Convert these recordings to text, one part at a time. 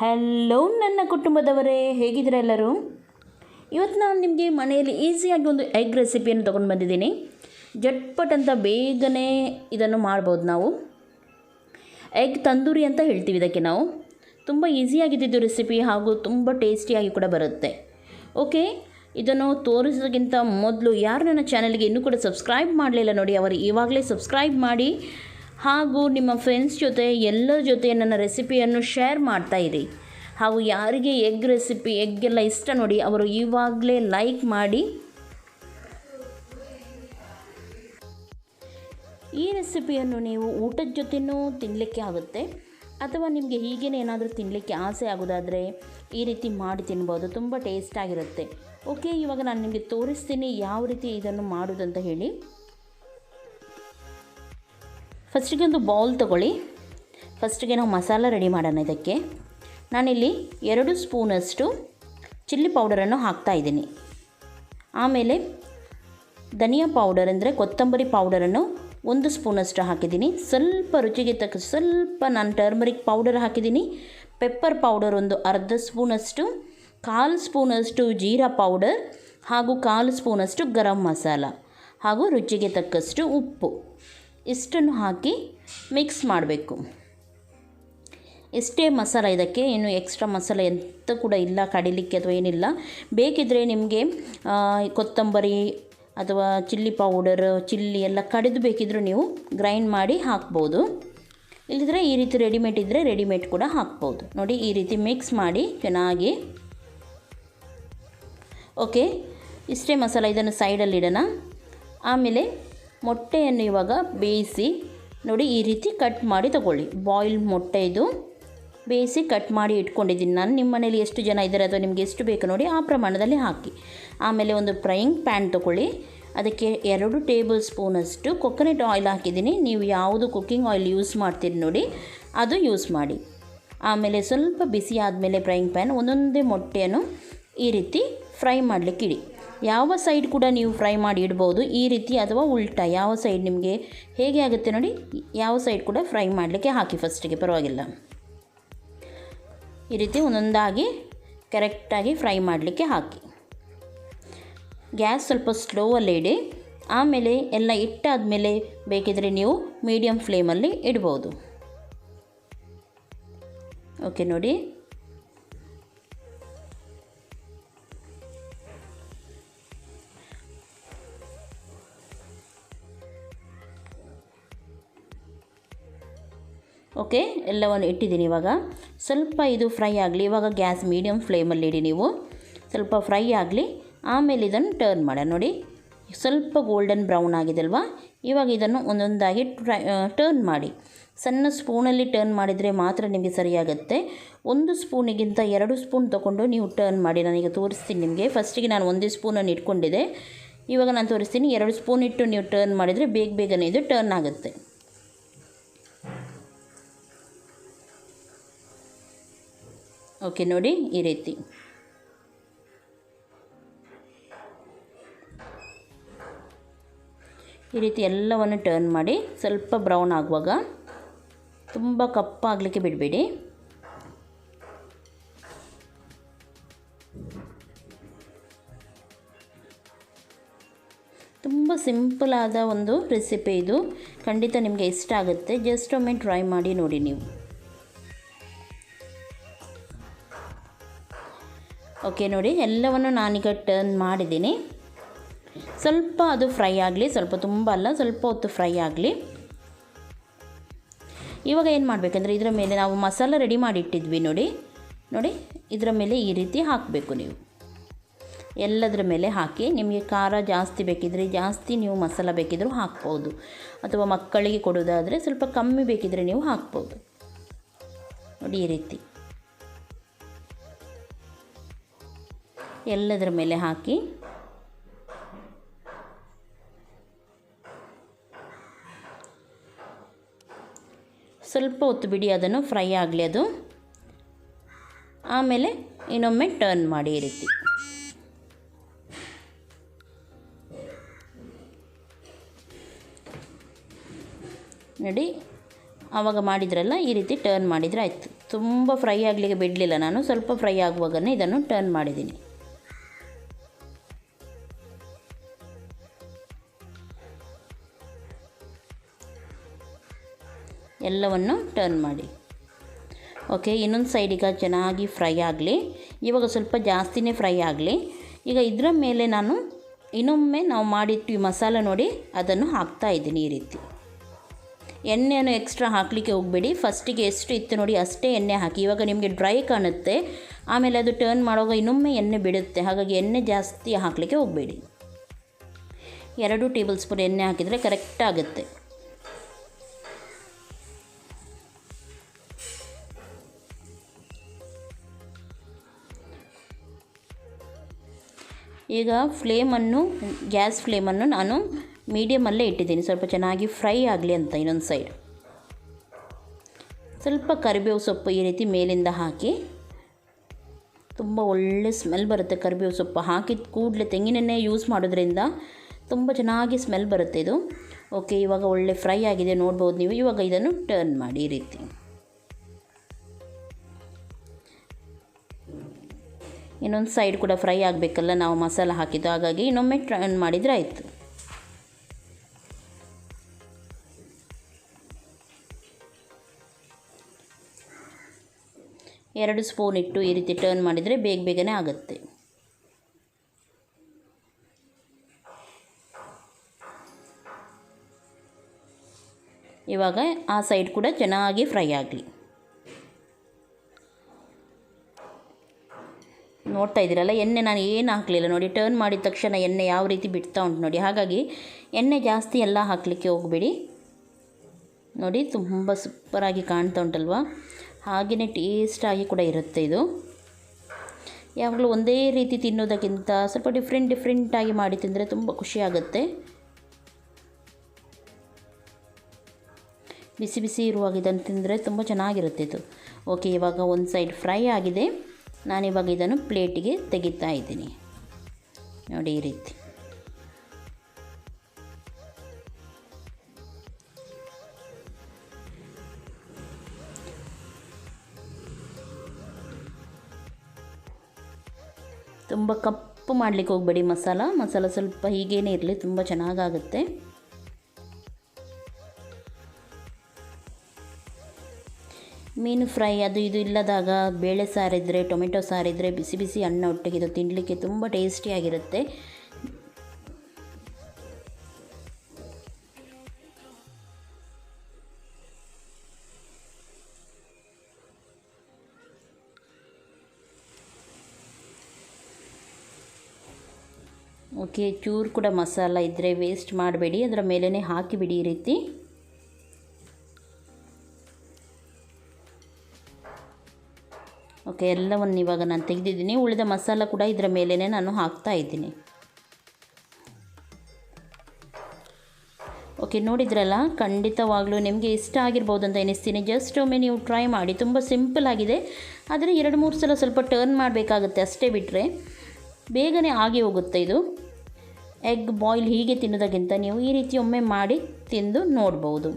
Hello ನನ್ನ ಕುಟುಂಬದವರೇ, ಹೇಗಿದ್ದೀರಾ ಎಲ್ಲರೂ? ಇವತ್ತು ನಾನು ನಿಮಗೆ ಮನೆಯಲ್ಲಿ ಈಸಿಯಾಗಿ ಒಂದು ಎಗ್ ರೆಸಿಪಿಯನ್ನು ತೊಗೊಂಡು ಬಂದಿದ್ದೀನಿ. ಜಟ್ಪಟ್ ಅಂತ ಬೇಗನೆ ಇದನ್ನು ಮಾಡ್ಬೋದು. ನಾವು ಎಗ್ ತಂದೂರಿ ಅಂತ ಹೇಳ್ತೀವಿ ಇದಕ್ಕೆ. ನಾವು ತುಂಬ ಈಸಿಯಾಗಿದ್ದು ರೆಸಿಪಿ ಹಾಗೂ ತುಂಬ ಟೇಸ್ಟಿಯಾಗಿ ಕೂಡ ಬರುತ್ತೆ. ಓಕೆ, ಇದನ್ನು ತೋರಿಸೋದಕ್ಕಿಂತ ಮೊದಲು ಯಾರು ನನ್ನ ಚಾನಲ್ಗೆ ಇನ್ನೂ ಕೂಡ ಸಬ್ಸ್ಕ್ರೈಬ್ ಮಾಡಲಿಲ್ಲ ನೋಡಿ, ಅವರು ಇವಾಗಲೇ ಸಬ್ಸ್ಕ್ರೈಬ್ ಮಾಡಿ ಹಾಗೂ ನಿಮ್ಮ ಫ್ರೆಂಡ್ಸ್ ಜೊತೆ ಎಲ್ಲರ ಜೊತೆ ನನ್ನ ರೆಸಿಪಿಯನ್ನು ಶೇರ್ ಮಾಡ್ತಾಯಿರಿ. ಹಾಗೂ ಯಾರಿಗೆ ಎಗ್ ರೆಸಿಪಿ ಎಗ್ಗೆಲ್ಲ ಇಷ್ಟ ನೋಡಿ, ಅವರು ಇವಾಗಲೇ ಲೈಕ್ ಮಾಡಿ. ಈ ರೆಸಿಪಿಯನ್ನು ನೀವು ಊಟದ ಜೊತೆನೂ ತಿನ್ನಲಿಕ್ಕೆ ಆಗುತ್ತೆ, ಅಥವಾ ನಿಮಗೆ ಹೀಗೇ ಏನಾದರೂ ತಿನ್ನಲಿಕ್ಕೆ ಆಸೆ ಆಗೋದಾದರೆ ಈ ರೀತಿ ಮಾಡಿ ತಿನ್ಬೋದು. ತುಂಬ ಟೇಸ್ಟಾಗಿರುತ್ತೆ. ಓಕೆ, ಇವಾಗ ನಾನು ನಿಮಗೆ ತೋರಿಸ್ತೀನಿ ಯಾವ ರೀತಿ ಇದನ್ನು ಮಾಡೋದಂತ ಹೇಳಿ. ಫಸ್ಟಿಗೆ ಒಂದು ಬೌಲ್ ತೊಗೊಳ್ಳಿ. ಫಸ್ಟಿಗೆ ನಾವು ಮಸಾಲ ರೆಡಿ ಮಾಡೋಣ. ಇದಕ್ಕೆ ನಾನಿಲ್ಲಿ 2 ಸ್ಪೂನಷ್ಟು ಚಿಲ್ಲಿ ಪೌಡರನ್ನು ಹಾಕ್ತಾಯಿದ್ದೀನಿ. ಆಮೇಲೆ ಧನಿಯಾ ಪೌಡರ್ ಅಂದರೆ ಕೊತ್ತಂಬರಿ ಪೌಡರನ್ನು 1 ಸ್ಪೂನಷ್ಟು ಹಾಕಿದ್ದೀನಿ. ಸ್ವಲ್ಪ ರುಚಿಗೆ ತಕ್ಕ ಸ್ವಲ್ಪ ನಾನು ಟರ್ಮರಿಕ್ ಪೌಡರ್ ಹಾಕಿದ್ದೀನಿ. ಪೆಪ್ಪರ್ ಪೌಡರ್ ಒಂದು ಅರ್ಧ ಸ್ಪೂನಷ್ಟು, 1/4 ಸ್ಪೂನಷ್ಟು ಜೀರಾ ಪೌಡರ್ ಹಾಗೂ 1/4 ಸ್ಪೂನಷ್ಟು ಗರಂ ಮಸಾಲ ಹಾಗೂ ರುಚಿಗೆ ತಕ್ಕಷ್ಟು ಉಪ್ಪು, ಇಷ್ಟನ್ನು ಹಾಕಿ ಮಿಕ್ಸ್ ಮಾಡಬೇಕು. ಇಷ್ಟೇ ಮಸಾಲ ಇದಕ್ಕೆ, ಏನು ಎಕ್ಸ್ಟ್ರಾ ಮಸಾಲ ಎಂತ ಕೂಡ ಇಲ್ಲ ಕಡಿಲಿಕ್ಕೆ ಅಥವಾ ಏನಿಲ್ಲ. ಬೇಕಿದ್ದರೆ ನಿಮಗೆ ಕೊತ್ತಂಬರಿ ಅಥವಾ ಚಿಲ್ಲಿ ಪೌಡರ್, ಚಿಲ್ಲಿ ಎಲ್ಲ ಕಡಿದು ಬೇಕಿದ್ದರೂ ನೀವು ಗ್ರೈಂಡ್ ಮಾಡಿ ಹಾಕ್ಬೋದು. ಇಲ್ಲದಿದ್ದರೆ ಈ ರೀತಿ ರೆಡಿಮೇಡ್ ಇದ್ದರೆ ರೆಡಿಮೇಡ್ ಕೂಡ ಹಾಕ್ಬೋದು. ನೋಡಿ, ಈ ರೀತಿ ಮಿಕ್ಸ್ ಮಾಡಿ ಚೆನ್ನಾಗಿ. ಓಕೆ, ಇಷ್ಟೇ ಮಸಾಲ, ಇದನ್ನು ಸೈಡಲ್ಲಿ ಇಡೋಣ. ಆಮೇಲೆ ಮೊಟ್ಟೆಯನ್ನು ಇವಾಗ ಬೇಯಿಸಿ ನೋಡಿ, ಈ ರೀತಿ ಕಟ್ ಮಾಡಿ ತಗೊಳ್ಳಿ. ಬಾಯ್ಲ್ ಮೊಟ್ಟೆ ಇದು ಬೇಯಿಸಿ ಕಟ್ ಮಾಡಿ ಇಟ್ಕೊಂಡಿದ್ದೀನಿ ನಾನು. ನಿಮ್ಮ ಮನೇಲಿ ಎಷ್ಟು ಜನ ಇದ್ದಾರೆ ಅಥವಾ ನಿಮಗೆ ಎಷ್ಟು ಬೇಕು ನೋಡಿ ಆ ಪ್ರಮಾಣದಲ್ಲಿ ಹಾಕಿ. ಆಮೇಲೆ ಒಂದು ಫ್ರೈಯಿಂಗ್ ಪ್ಯಾನ್ ತೊಗೊಳ್ಳಿ. ಅದಕ್ಕೆ 2 ಟೇಬಲ್ ಸ್ಪೂನಷ್ಟು ಕೊಕೊನಟ್ ಆಯಿಲ್ ಹಾಕಿದ್ದೀನಿ. ನೀವು ಯಾವುದು ಕುಕ್ಕಿಂಗ್ ಆಯಿಲ್ ಯೂಸ್ ಮಾಡ್ತೀರಿ ನೋಡಿ ಅದು ಯೂಸ್ ಮಾಡಿ. ಆಮೇಲೆ ಸ್ವಲ್ಪ ಬಿಸಿ ಆದಮೇಲೆ ಫ್ರೈಯಿಂಗ್ ಪ್ಯಾನ್ ಒಂದೊಂದೇ ಮೊಟ್ಟೆಯನ್ನು ಈ ರೀತಿ ಫ್ರೈ ಮಾಡಲಿಕ್ಕೆ ಇಡಿ. ಯಾವ ಸೈಡ್ ಕೂಡ ನೀವು ಫ್ರೈ ಮಾಡಿ ಇಡ್ಬೋದು, ಈ ರೀತಿ ಅಥವಾ ಉಲ್ಟಾ, ಯಾವ ಸೈಡ್ ನಿಮಗೆ ಹೇಗೆ ಆಗುತ್ತೆ ನೋಡಿ, ಯಾವ ಸೈಡ್ ಕೂಡ ಫ್ರೈ ಮಾಡಲಿಕ್ಕೆ ಹಾಕಿ ಫಸ್ಟಿಗೆ, ಪರವಾಗಿಲ್ಲ. ಈ ರೀತಿ ಒಂದೊಂದಾಗಿ ಕರೆಕ್ಟಾಗಿ ಫ್ರೈ ಮಾಡಲಿಕ್ಕೆ ಹಾಕಿ. ಗ್ಯಾಸ್ ಸ್ವಲ್ಪ ಸ್ಲೋವಲ್ಲಿ ಇಡಿ. ಆಮೇಲೆ ಎಲ್ಲ ಇಟ್ಟಾದಮೇಲೆ ಬೇಕಿದ್ದರೆ ನೀವು ಮೀಡಿಯಮ್ ಫ್ಲೇಮಲ್ಲಿ ಇಡ್ಬೋದು. ಓಕೆ ನೋಡಿ, ಓಕೆ, ಎಲ್ಲವನ್ನು ಇಟ್ಟಿದ್ದೀನಿ. ಇವಾಗ ಸ್ವಲ್ಪ ಇದು ಫ್ರೈ ಆಗಲಿ. ಇವಾಗ ಗ್ಯಾಸ್ ಮೀಡಿಯಮ್ ಫ್ಲೇಮಲ್ಲಿ ಇಡಿ ನೀವು, ಸ್ವಲ್ಪ ಫ್ರೈ ಆಗಲಿ. ಆಮೇಲೆ ಇದನ್ನು ಟರ್ನ್ ಮಾಡೋಣ. ನೋಡಿ, ಸ್ವಲ್ಪ ಗೋಲ್ಡನ್ ಬ್ರೌನ್ ಆಗಿದೆ ಅಲ್ವಾ. ಇವಾಗ ಇದನ್ನು ಒಂದೊಂದಾಗಿ ಟರ್ನ್ ಮಾಡಿ. ಸಣ್ಣ ಸ್ಪೂನಲ್ಲಿ ಟರ್ನ್ ಮಾಡಿದರೆ ಮಾತ್ರ ನಿಮಗೆ ಸರಿಯಾಗುತ್ತೆ. 1 ಸ್ಪೂನಿಗಿಂತ 2 ಸ್ಪೂನ್ ತೊಗೊಂಡು ನೀವು ಟರ್ನ್ ಮಾಡಿ. ನಾನೀಗ ತೋರಿಸ್ತೀನಿ ನಿಮಗೆ. ಫಸ್ಟಿಗೆ ನಾನು 1 ಸ್ಪೂನನ್ನು ಇಟ್ಕೊಂಡಿದ್ದೆ, ಇವಾಗ ನಾನು ತೋರಿಸ್ತೀನಿ. 2 ಸ್ಪೂನ್ ಇಟ್ಟು ನೀವು ಟರ್ನ್ ಮಾಡಿದರೆ ಬೇಗನೆ ಇದು ಟರ್ನ್ ಆಗುತ್ತೆ. ಓಕೆ ನೋಡಿ, ಈ ರೀತಿ. ಈ ರೀತಿ ಎಲ್ಲವನ್ನು ಟರ್ನ್ ಮಾಡಿ. ಸ್ವಲ್ಪ ಬ್ರೌನ್ ಆಗುವಾಗ, ತುಂಬ ಕಪ್ಪಾಗಲಿಕ್ಕೆ ಬಿಡಬೇಡಿ. ತುಂಬ ಸಿಂಪಲ್ ಆದ ಒಂದು ರೆಸಿಪಿ ಇದು, ಖಂಡಿತ ನಿಮಗೆ ಇಷ್ಟ ಆಗುತ್ತೆ. ಜಸ್ಟ್ ಒಮ್ಮೆ ಟ್ರೈ ಮಾಡಿ ನೋಡಿ ನೀವು. ಓಕೆ ನೋಡಿ, ಎಲ್ಲವನ್ನು ನಾನೀಗ ಟರ್ನ್ ಮಾಡಿದ್ದೀನಿ. ಸ್ವಲ್ಪ ಅದು ಫ್ರೈ ಆಗಲಿ, ಸ್ವಲ್ಪ ತುಂಬ ಅಲ್ಲ, ಸ್ವಲ್ಪ ಹೊತ್ತು ಫ್ರೈ ಆಗಲಿ. ಇವಾಗ ಏನು ಮಾಡಬೇಕಂದ್ರೆ, ಇದರ ಮೇಲೆ ನಾವು ಮಸಾಲ ರೆಡಿ ಮಾಡಿ ಇಟ್ಟಿದ್ವಿ ನೋಡಿ, ಇದರ ಮೇಲೆ ಈ ರೀತಿ ಹಾಕಬೇಕು. ನೀವು ಎಲ್ಲದರ ಮೇಲೆ ಹಾಕಿ. ನಿಮಗೆ ಖಾರ ಜಾಸ್ತಿ ಬೇಕಿದ್ದರೆ ಜಾಸ್ತಿ ನೀವು ಮಸಾಲ ಬೇಕಿದ್ದರೂ ಹಾಕ್ಬೋದು, ಅಥವಾ ಮಕ್ಕಳಿಗೆ ಕೊಡೋದಾದರೆ ಸ್ವಲ್ಪ ಕಮ್ಮಿ ಬೇಕಿದ್ದರೆ ನೀವು ಹಾಕ್ಬೋದು. ನೋಡಿ, ಈ ರೀತಿ ಎಲ್ಲದರ ಮೇಲೆ ಹಾಕಿ. ಸ್ವಲ್ಪ ಹೊತ್ತು ಬಿಡಿ, ಅದನ್ನು ಫ್ರೈ ಆಗಲಿ ಅದು. ಆಮೇಲೆ ಇನ್ನೊಮ್ಮೆ ಟರ್ನ್ ಮಾಡಿ ಈ ರೀತಿ. ನೋಡಿ, ಆವಾಗ ಮಾಡಿದ್ರಲ್ಲ ಈ ರೀತಿ ಟರ್ನ್ ಮಾಡಿದರೆ ಆಯಿತು. ತುಂಬ ಫ್ರೈ ಆಗಲಿಕ್ಕೆ ಬಿಡಲಿಲ್ಲ ನಾನು, ಸ್ವಲ್ಪ ಫ್ರೈ ಆಗುವಾಗನೇ ಇದನ್ನು ಟರ್ನ್ ಮಾಡಿದ್ದೀನಿ. ಎಲ್ಲವನ್ನು ಟರ್ನ್ ಮಾಡಿ. ಓಕೆ, ಇನ್ನೊಂದು ಸೈಡ್ ಈಗ ಚೆನ್ನಾಗಿ ಫ್ರೈ ಆಗಲಿ. ಇವಾಗ ಸ್ವಲ್ಪ ಜಾಸ್ತಿನೇ ಫ್ರೈ ಆಗಲಿ. ಈಗ ಇದರ ಮೇಲೆ ನಾನು ಇನ್ನೊಮ್ಮೆ ನಾವು ಮಾಡಿಟ್ಟು ಮಸಾಲ ನೋಡಿ ಅದನ್ನು ಹಾಕ್ತಾ ಇದ್ದೀನಿ. ಈ ರೀತಿ ಎಣ್ಣೆಯನ್ನು ಎಕ್ಸ್ಟ್ರಾ ಹಾಕಲಿಕ್ಕೆ ಹೋಗಬೇಡಿ. ಫಸ್ಟಿಗೆ ಎಷ್ಟು ಇತ್ತು ನೋಡಿ ಅಷ್ಟೇ ಎಣ್ಣೆ ಹಾಕಿ. ಇವಾಗ ನಿಮಗೆ ಡ್ರೈ ಕಾಣುತ್ತೆ, ಆಮೇಲೆ ಅದು ಟರ್ನ್ ಮಾಡುವಾಗ ಇನ್ನೊಮ್ಮೆ ಎಣ್ಣೆ ಬಿಡುತ್ತೆ. ಹಾಗಾಗಿ ಎಣ್ಣೆ ಜಾಸ್ತಿ ಹಾಕಲಿಕ್ಕೆ ಹೋಗಬೇಡಿ. 2 ಟೇಬಲ್ ಸ್ಪೂನ್ ಎಣ್ಣೆ ಹಾಕಿದರೆ ಕರೆಕ್ಟ್ ಆಗುತ್ತೆ. ಈಗ ಗ್ಯಾಸ್ ಫ್ಲೇಮನ್ನು ನಾನು ಮೀಡಿಯಮಲ್ಲೇ ಇಟ್ಟಿದ್ದೀನಿ, ಸ್ವಲ್ಪ ಚೆನ್ನಾಗಿ ಫ್ರೈ ಆಗಲಿ ಅಂತ. ಇನ್ನೊಂದು ಸೈಡ್ ಸ್ವಲ್ಪ ಕರಿಬೇವು ಸೊಪ್ಪು ಈ ರೀತಿ ಮೇಲಿಂದ ಹಾಕಿ, ತುಂಬ ಒಳ್ಳೆ ಸ್ಮೆಲ್ ಬರುತ್ತೆ. ಕರಿಬೇವು ಸೊಪ್ಪು ಹಾಕಿದ ಕೂಡಲೇ ತೆಂಗಿನೆಣ್ಣೆ ಯೂಸ್ ಮಾಡೋದ್ರಿಂದ ತುಂಬ ಚೆನ್ನಾಗಿ ಸ್ಮೆಲ್ ಬರುತ್ತೆ ಇದು. ಓಕೆ, ಇವಾಗ ಒಳ್ಳೆ ಫ್ರೈ ಆಗಿದೆ ನೋಡ್ಬೋದು ನೀವು. ಇವಾಗ ಇದನ್ನು ಟರ್ನ್ ಮಾಡಿ. ಈ ರೀತಿ ಇನ್ನೊಂದು ಸೈಡ್ ಕೂಡ ಫ್ರೈ ಆಗಬೇಕಲ್ಲ, ನಾವು ಮಸಾಲ ಹಾಕಿದ್ದು, ಹಾಗಾಗಿ ಇನ್ನೊಮ್ಮೆ ಟರ್ನ್ ಮಾಡಿದರೆ ಆಯಿತು. ಎರಡು ಸ್ಪೂನ್ ಇಟ್ಟು ಈ ರೀತಿ ಟರ್ನ್ ಮಾಡಿದರೆ ಬೇಗನೆ ಆಗುತ್ತೆ. ಇವಾಗ ಆ ಸೈಡ್ ಕೂಡ ಚೆನ್ನಾಗಿ ಫ್ರೈ ಆಗಲಿ. ನೋಡ್ತಾ ಇದ್ದೀರಲ್ಲ, ಎಣ್ಣೆ ನಾನು ಏನು ಹಾಕಲಿಲ್ಲ ನೋಡಿ. ಟರ್ನ್ ಮಾಡಿದ ತಕ್ಷಣ ಎಣ್ಣೆ ಯಾವ ರೀತಿ ಬಿಡ್ತಾ ಉಂಟು ನೋಡಿ. ಹಾಗಾಗಿ ಎಣ್ಣೆ ಜಾಸ್ತಿ ಎಲ್ಲ ಹಾಕಲಿಕ್ಕೆ ಹೋಗಬೇಡಿ. ನೋಡಿ ತುಂಬ ಸೂಪರಾಗಿ ಕಾಣ್ತಾ ಉಂಟಲ್ವ. ಹಾಗೆಯೇ ಟೇಸ್ಟಾಗಿ ಕೂಡ ಇರುತ್ತೆ ಇದು. ಯಾವಾಗಲೂ ಒಂದೇ ರೀತಿ ತಿನ್ನೋದಕ್ಕಿಂತ ಸ್ವಲ್ಪ ಡಿಫ್ರೆಂಟಾಗಿ ಮಾಡಿ ತಿಂದರೆ ತುಂಬ ಖುಷಿಯಾಗುತ್ತೆ. ಬಿಸಿ ಬಿಸಿ ಇರುವಾಗ ಇದನ್ನು ತಿಂದರೆ ತುಂಬ ಚೆನ್ನಾಗಿರುತ್ತೆ ಇದು. ಓಕೆ, ಇವಾಗ ಒಂದು ಸೈಡ್ ಫ್ರೈ ಆಗಿದೆ. ನಾನಿವಾಗ ಇದನ್ನು ಪ್ಲೇಟಿಗೆ ತೆಗಿತಾ ಇದ್ದೀನಿ ನೋಡಿ. ಈ ರೀತಿ ತುಂಬ ಕಪ್ಪು ಮಾಡಲಿಕ್ಕೆ ಹೋಗಬೇಡಿ. ಮಸಾಲ ಸ್ವಲ್ಪ ಹೀಗೇನೇ ಇರಲಿ, ತುಂಬ ಚೆನ್ನಾಗಾಗುತ್ತೆ. ಮೀನು ಫ್ರೈ ಅದು ಇದು ಇಲ್ಲದಾಗ ಬೇಳೆ ಸಾರಿದ್ರೆ, ಟೊಮೆಟೊ ಸಾರಿದ್ರೆ, ಬಿಸಿ ಬಿಸಿ ಅನ್ನ ಒಟ್ಟಿಗೆ ಇದು ತಿನ್ನಲಿಕ್ಕೆ ತುಂಬ ಟೇಸ್ಟಿಯಾಗಿರುತ್ತೆ. ಓಕೆ, ಚೂರು ಕೂಡ ಮಸಾಲ ಇದ್ದರೆ ವೇಸ್ಟ್ ಮಾಡಬೇಡಿ, ಅದರ ಮೇಲೇ ಹಾಕಿಬಿಡಿ ಈ ರೀತಿ. ಓಕೆ, ಎಲ್ಲವನ್ನು ಇವಾಗ ನಾನು ತೆಗೆದಿದ್ದೀನಿ. ಉಳಿದ ಮಸಾಲ ಕೂಡ ಇದರ ಮೇಲೇ ನಾನು ಹಾಕ್ತಾ ಇದ್ದೀನಿ. ಓಕೆ, ನೋಡಿದ್ರಲ್ಲ, ಖಂಡಿತವಾಗ್ಲೂ ನಿಮಗೆ ಇಷ್ಟ ಆಗಿರ್ಬೋದು ಅಂತ ಎನಿಸ್ತೀನಿ. ಜಸ್ಟ್ ಒಮ್ಮೆ ನೀವು ಟ್ರೈ ಮಾಡಿ. ತುಂಬ ಸಿಂಪಲ್ ಆಗಿದೆ, ಆದರೆ 2-3 ಸಲ ಸ್ವಲ್ಪ ಟರ್ನ್ ಮಾಡಬೇಕಾಗುತ್ತೆ ಅಷ್ಟೇ, ಬಿಟ್ಟರೆ ಬೇಗನೆ ಆಗಿ ಹೋಗುತ್ತೆ ಇದು. ಎಗ್ ಬಾಯ್ಲ್ ಹೀಗೆ ತಿನ್ನೋದಕ್ಕಿಂತ ನೀವು ಈ ರೀತಿ ಒಮ್ಮೆ ಮಾಡಿ ತಿಂದು ನೋಡ್ಬೋದು.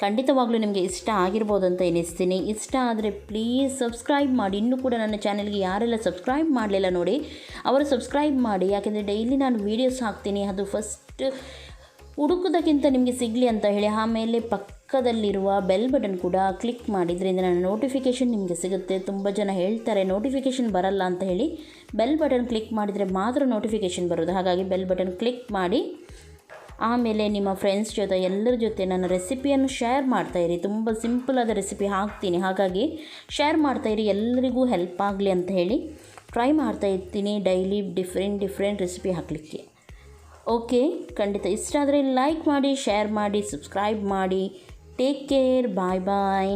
ಖಂಡಿತವಾಗ್ಲೂ ನಿಮಗೆ ಇಷ್ಟ ಆಗಿರ್ಬೋದು ಅಂತ ಎನಿಸ್ತೀನಿ. ಇಷ್ಟ ಆದರೆ ಪ್ಲೀಸ್ ಸಬ್ಸ್ಕ್ರೈಬ್ ಮಾಡಿ. ಇನ್ನೂ ಕೂಡ ನನ್ನ ಚಾನಲ್ಗೆ ಯಾರೆಲ್ಲ ಸಬ್ಸ್ಕ್ರೈಬ್ ಮಾಡಲಿಲ್ಲ ನೋಡಿ, ಅವರು ಸಬ್ಸ್ಕ್ರೈಬ್ ಮಾಡಿ. ಯಾಕೆಂದರೆ ಡೈಲಿ ನಾನು ವೀಡಿಯೋಸ್ ಹಾಕ್ತೀನಿ, ಅದು ಫಸ್ಟ್ ಹುಡುಕೋದಕ್ಕಿಂತ ನಿಮಗೆ ಸಿಗಲಿ ಅಂತ ಹೇಳಿ. ಆಮೇಲೆ ಪಕ್ಕದಲ್ಲಿರುವ ಬೆಲ್ ಬಟನ್ ಕೂಡ ಕ್ಲಿಕ್ ಮಾಡಿದ್ರಿಂದ ನನ್ನ ನೋಟಿಫಿಕೇಷನ್ ನಿಮಗೆ ಸಿಗುತ್ತೆ. ತುಂಬ ಜನ ಹೇಳ್ತಾರೆ ನೋಟಿಫಿಕೇಷನ್ ಬರಲ್ಲ ಅಂತ ಹೇಳಿ. ಬೆಲ್ ಬಟನ್ ಕ್ಲಿಕ್ ಮಾಡಿದರೆ ಮಾತ್ರ ನೋಟಿಫಿಕೇಷನ್ ಬರೋದು. ಹಾಗಾಗಿ ಬೆಲ್ ಬಟನ್ ಕ್ಲಿಕ್ ಮಾಡಿ. ಆಮೇಲೆ ನಿಮ್ಮ ಫ್ರೆಂಡ್ಸ್ ಜೊತೆ ಎಲ್ಲರ ಜೊತೆ ನನ್ನ ರೆಸಿಪಿಯನ್ನು ಶೇರ್ ಮಾಡ್ತಾಯಿರಿ. ತುಂಬ ಸಿಂಪಲಾದ ರೆಸಿಪಿ ಹಾಕ್ತೀನಿ, ಹಾಗಾಗಿ ಶೇರ್ ಮಾಡ್ತಾಯಿರಿ, ಎಲ್ಲರಿಗೂ ಹೆಲ್ಪ್ ಆಗಲಿ ಅಂತ ಹೇಳಿ ಟ್ರೈ ಮಾಡ್ತಾಯಿರ್ತೀನಿ ಡೈಲಿ ಡಿಫ್ರೆಂಟ್ ರೆಸಿಪಿ ಹಾಕಲಿಕ್ಕೆ. ಓಕೆ, ಖಂಡಿತ ಇಷ್ಟ ಆದರೆ ಲೈಕ್ ಮಾಡಿ, ಶೇರ್ ಮಾಡಿ, ಸಬ್ಸ್ಕ್ರೈಬ್ ಮಾಡಿ. ಟೇಕ್ ಕೇರ್, ಬಾಯ್.